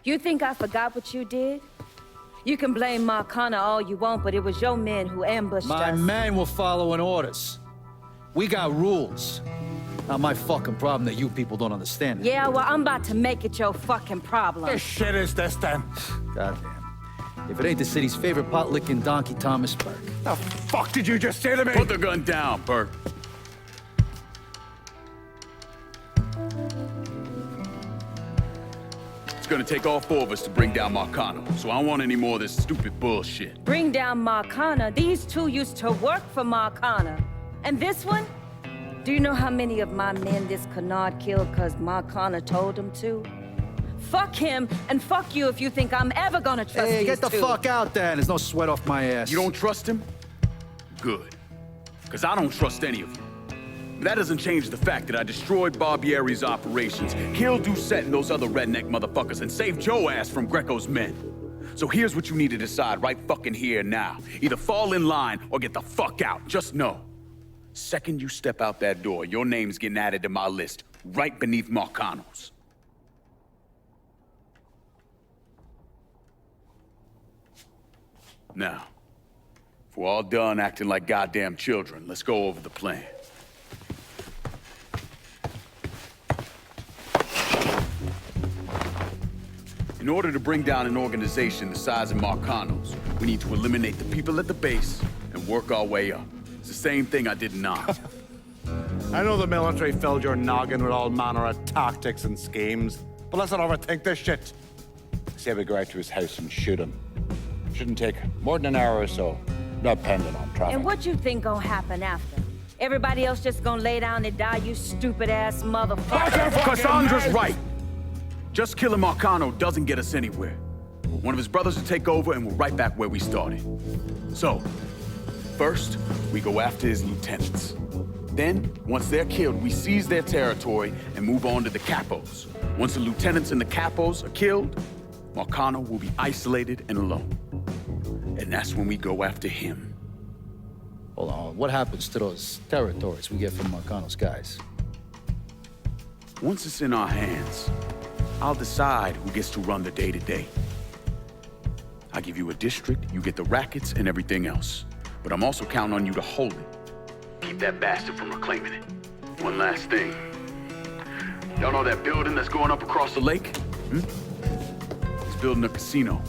You think I forgot what you did? You can blame Marcana all you want, but it was your men who ambushed us. My men were following orders. We got rules. Not my fucking problem that you people don't understand it. Yeah, well, I'm about to make it your fucking problem. What shit is this, then? Goddamn. If it ain't the city's favorite pot-licking donkey, Thomas Burke. The fuck did you just say to me? Put the gun down, Burke. It's gonna take all four of us to bring down Marcano, so I don't want any more of this stupid bullshit. Bring down Marcana? These two used to work for Marcana. And this one? Do you know how many of my men this canard killed because Marcana told him to? Fuck him, and fuck you if you think I'm ever gonna trust Hey, these get the two. fuck out there. There's no sweat off my ass. You don't trust him? Good. Because I don't trust any of you. But that doesn't change the fact that I destroyed Barbieri's operations, killed Doucette and those other redneck motherfuckers, and saved Joe ass from Greco's men. So here's what you need to decide right fucking here now. Either fall in line or get the fuck out. Just know. Second you step out that door, your name's getting added to my list, right beneath Marcano's. Now, if we're all done acting like goddamn children, let's go over the plan. In order to bring down an organization the size of Marcano's, we need to eliminate the people at the base and work our way up. It's the same thing I did in Nantes. I know the military filled your noggin with all manner of tactics and schemes, but let's not overthink this shit. Say we go out to his house and shoot him. Shouldn't take more than an hour or so, depending on traffic. And what you think gonna happen after? Everybody else just gonna lay down and die, you stupid-ass motherfucker? Cassandra's right. Just killing Marcano doesn't get us anywhere. One of his brothers will take over and we're right back where we started. So, first, we go after his lieutenants. Then, once they're killed, we seize their territory and move on to the capos. Once the lieutenants and the capos are killed, Marcano will be isolated and alone. And that's when we go after him. Hold on, what happens to those territories we get from Marcano's guys? Once it's in our hands, I'll decide who gets to run the day-to-day. I give you a district, you get the rackets and everything else. But I'm also counting on you to hold it. Keep that bastard from reclaiming it. One last thing. Y'all know that building that's going up across the lake? It's building a casino.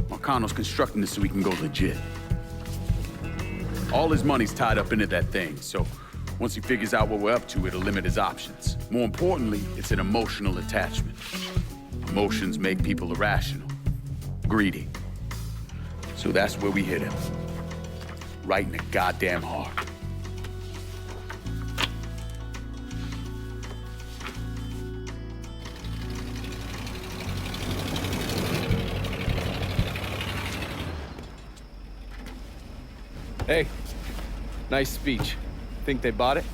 Marcano's constructing this so he can go legit. All his money's tied up into that thing, so once he figures out what we're up to, it'll limit his options. More importantly, it's an emotional attachment. Emotions make people irrational, greedy. So that's where we hit him. Right in the goddamn heart. Hey, nice speech. Think they bought it?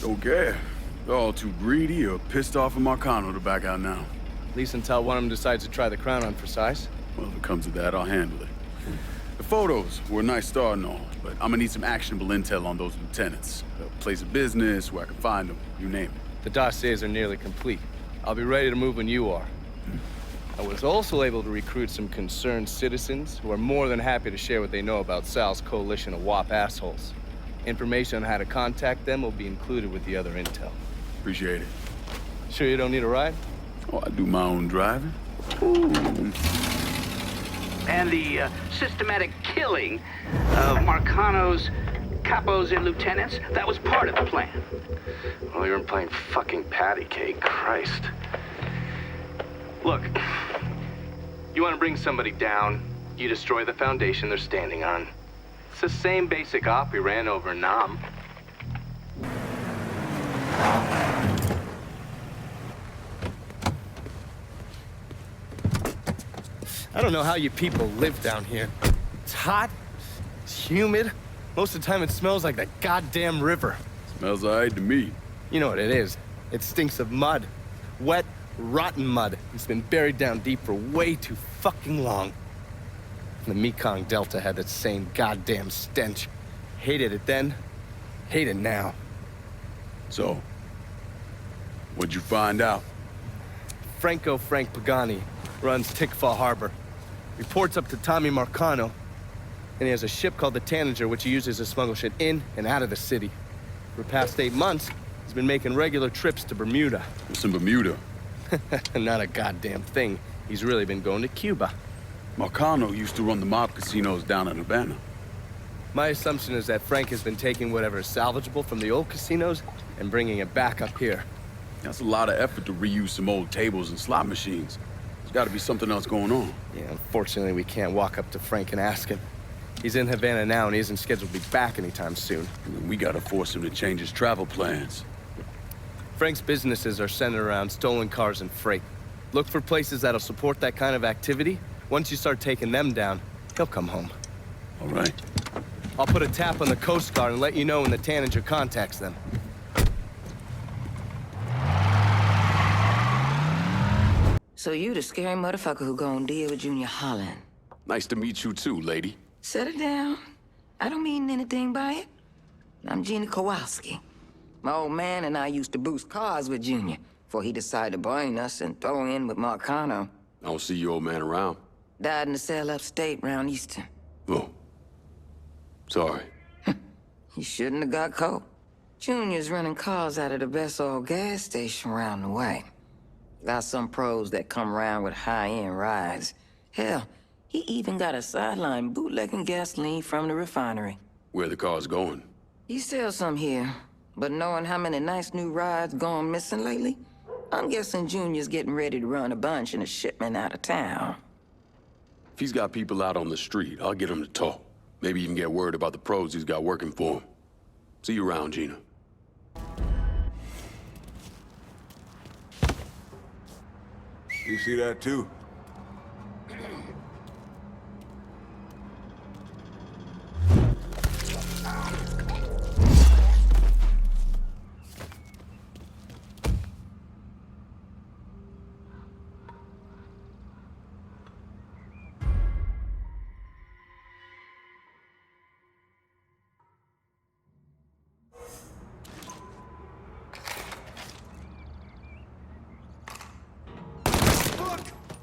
Don't care. They're all too greedy or pissed off at Marcano to back out now. At least until one of them decides to try the crown on for size. Well, if it comes to that, I'll handle it. The photos were a nice start and all, but I'm gonna need some actionable intel on those lieutenants. A place of business, where I can find them, you name it. The dossiers are nearly complete. I'll be ready to move when you are. I was also able to recruit some concerned citizens who are more than happy to share what they know about Sal's coalition of WAP assholes. Information on how to contact them will be included with the other intel. Appreciate it. Sure you don't need a ride? Oh, I do my own driving. And the systematic killing of Marcano's capos and lieutenants, that was part of the plan. Well, you weren't playing fucking patty cake, Christ. Look, you want to bring somebody down, you destroy the foundation they're standing on. It's the same basic op we ran over in Nam. I don't know how you people live down here. It's hot, it's humid. Most of the time it smells like the goddamn river. Smells all right to me. You know what it is. It stinks of mud. Wet, rotten mud. It's been buried down deep for way too fucking long. The Mekong Delta had that same goddamn stench. Hated it then, hate it now. So, what'd you find out? Frank Pagani runs Tikfa Harbor. Reports up to Tommy Marcano, and he has a ship called the Tanager, which he uses to smuggle shit in and out of the city. For the past 8 months, he's been making regular trips to Bermuda. What's in Bermuda? Not a goddamn thing. He's really been going to Cuba. Marcano used to run the mob casinos down in Havana. My assumption is that Frank has been taking whatever is salvageable from the old casinos and bringing it back up here. That's a lot of effort to reuse some old tables and slot machines. There's got to be something else going on. Yeah, unfortunately, we can't walk up to Frank and ask him. He's in Havana now, and he isn't scheduled to be back anytime soon. We got to force him to change his travel plans. Frank's businesses are centered around stolen cars and freight. Look for places that'll support that kind of activity. Once you start taking them down, he'll come home. All right. I'll put a tap on the Coast Guard and let you know when the Tanager contacts them. So you the scary motherfucker who gon' deal with Junior Holland. Nice to meet you too, lady. Set it down. I don't mean anything by it. I'm Gina Kowalski. My old man and I used to boost cars with Junior before he decided to brain us and throw in with Marcano. I don't see your old man around. Died in a cell upstate round Easton. Oh. Sorry. He shouldn't have got caught. Junior's running cars out of the best old gas station around the way. Got some pros that come around with high-end rides. Hell, he even got a sideline bootlegging gasoline from the refinery. Where the car's going? He sells some here, but knowing how many nice new rides gone missing lately, I'm guessing Junior's getting ready to run a bunch in a shipment out of town. If he's got people out on the street, I'll get him to talk. Maybe even get word about the pros he's got working for him. See you around, Gina. You see that too?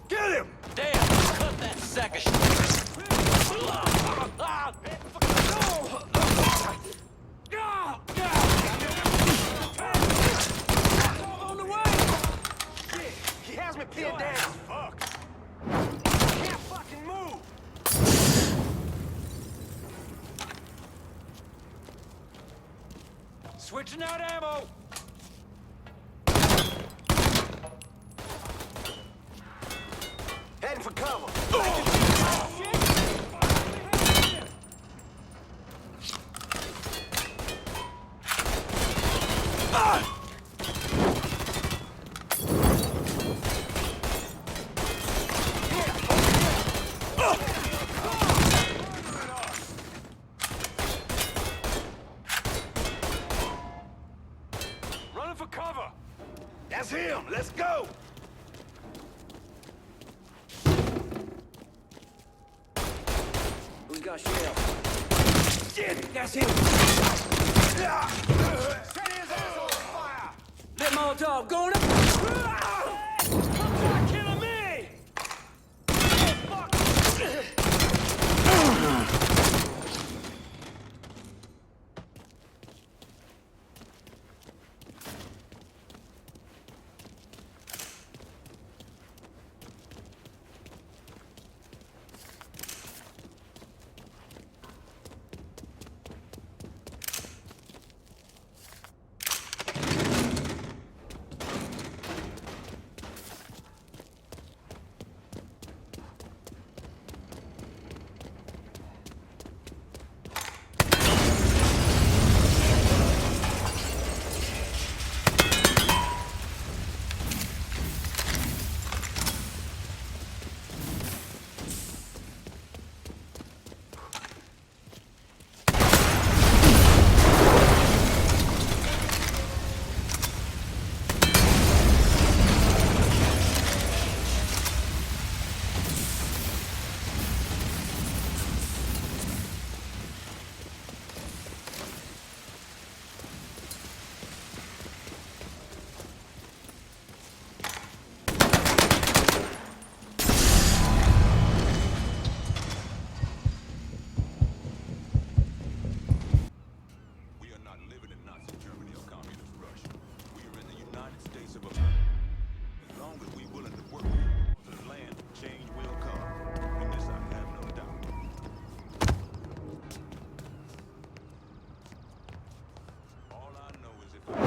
Get him! Damn, cut that sack of shit. On the way! He has me pinned down. Fuck. Can't fucking move. Switching out ammo. Heading for cover. Running for cover. That's him. Let's go. We got shell. Shit, that's him. Set his ass on fire. Let Molotov go to. Stop killing me. Fuck.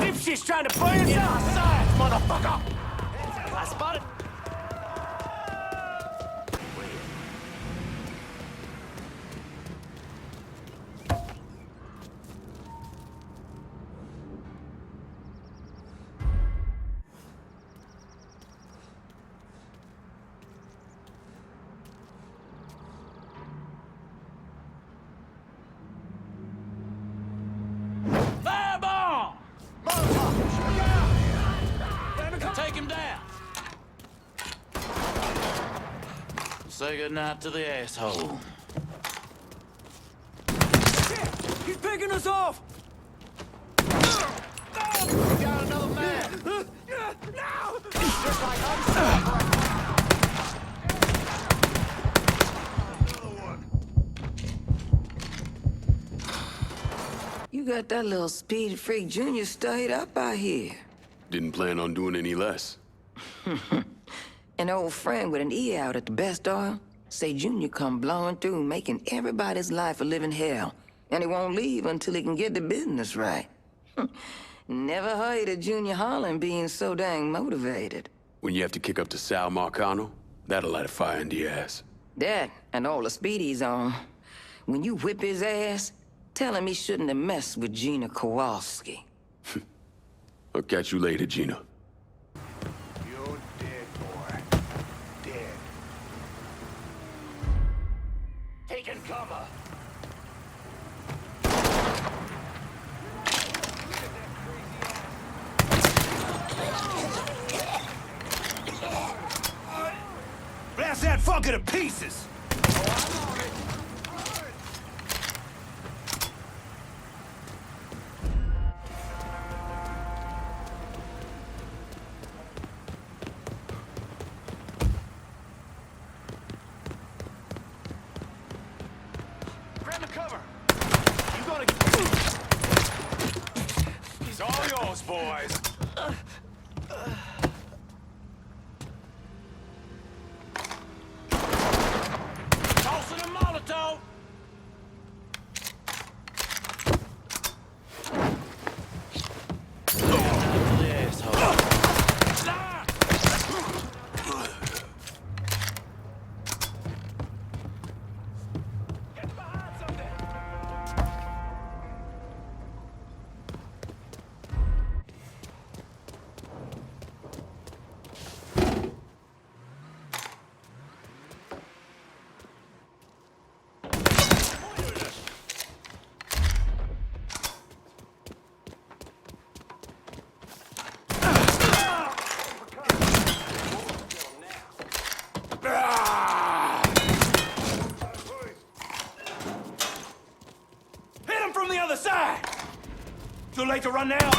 dipshit's trying to burn us outside, motherfucker! I spotted. Fireball! Take him down. Say goodnight to the asshole. He's picking us off! We got another man. No! Just like us. You got that little speed freak Junior stayed up out here. Didn't plan on doing any less. An old friend with an E out at the best oil. Say Junior come blowing through, making everybody's life a living hell. And he won't leave until he can get the business right. Never heard of Junior Holland being so dang motivated. When you have to kick up to Sal Marcano, that'll light a fire into your ass. That and all the speed he's on. When you whip his ass, tell him he shouldn't have messed with Gina Kowalski. I'll catch you later, Gina. You're dead, boy. Dead. Taking cover. Blast that fucker to pieces! Grab the cover! You gonna He's all yours, boys! Tossing a Molotov! The asshole. Get behind something! Hit him from the other side! Too late to run now.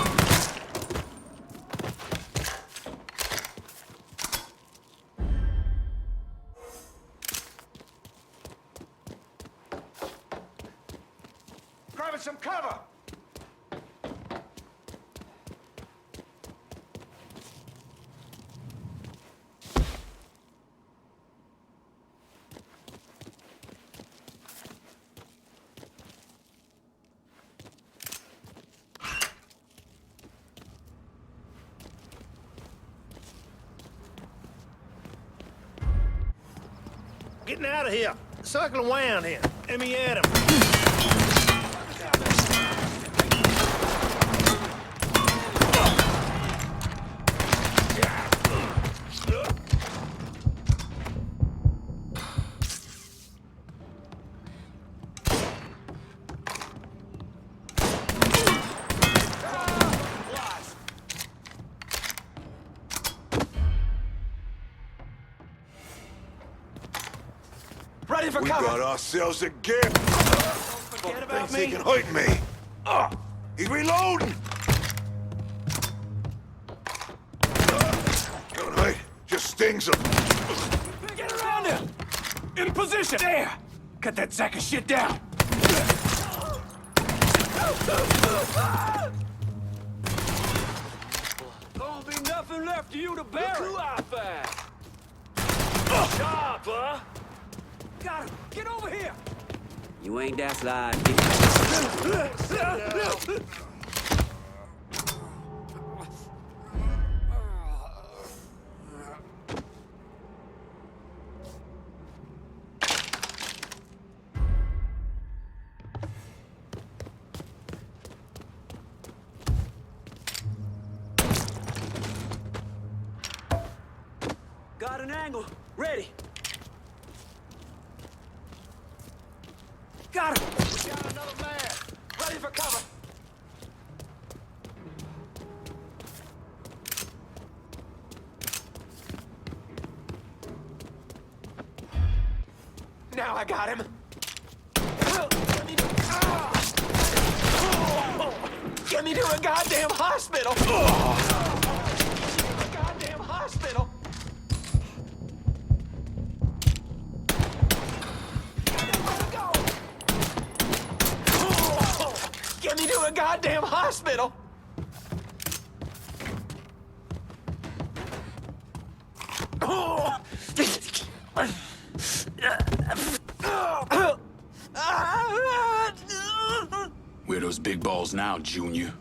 Grabbing some cover! Getting out of here. Circle around here. Let me at him. Ready for We cover. got ourselves a gift. Forget about Thinks he me. can hurt me. He's reloading. Don't hurt, just stings him. Get around him. In position. There. Cut that sack of shit down. Gonna be nothing left of you to bury. Look who I found. Sharp, huh? Got him. Get over here. You ain't that slide. Got an angle. Ready. Got him! We got another man! Ready for cover! Now I got him! Get me to a goddamn hospital! Goddamn hospital! Get me to a goddamn hospital! Where are those big balls now, Junior?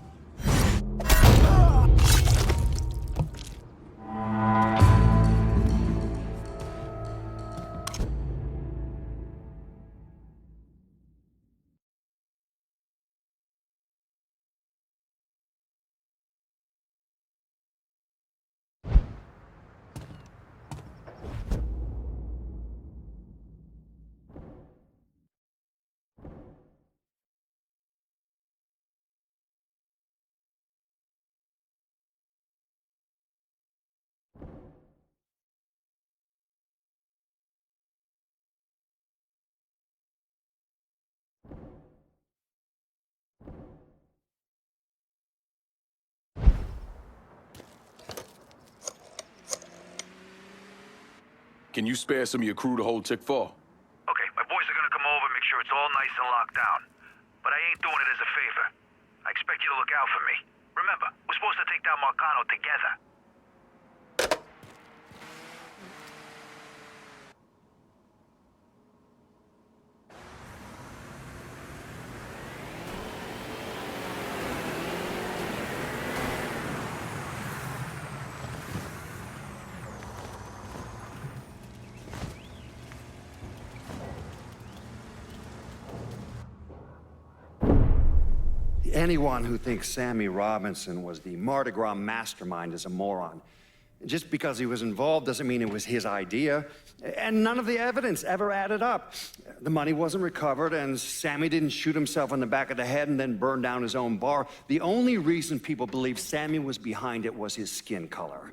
Can you spare some of your crew to hold Tick 4? Okay, my boys are gonna come over and make sure it's all nice and locked down. But I ain't doing it as a favor. I expect you to look out for me. Remember, we're supposed to take down Marcano together. Anyone who thinks Sammy Robinson was the Mardi Gras mastermind is a moron. Just because he was involved doesn't mean it was his idea. And none of the evidence ever added up. The money wasn't recovered, and Sammy didn't shoot himself in the back of the head and then burn down his own bar. The only reason people believe Sammy was behind it was his skin color.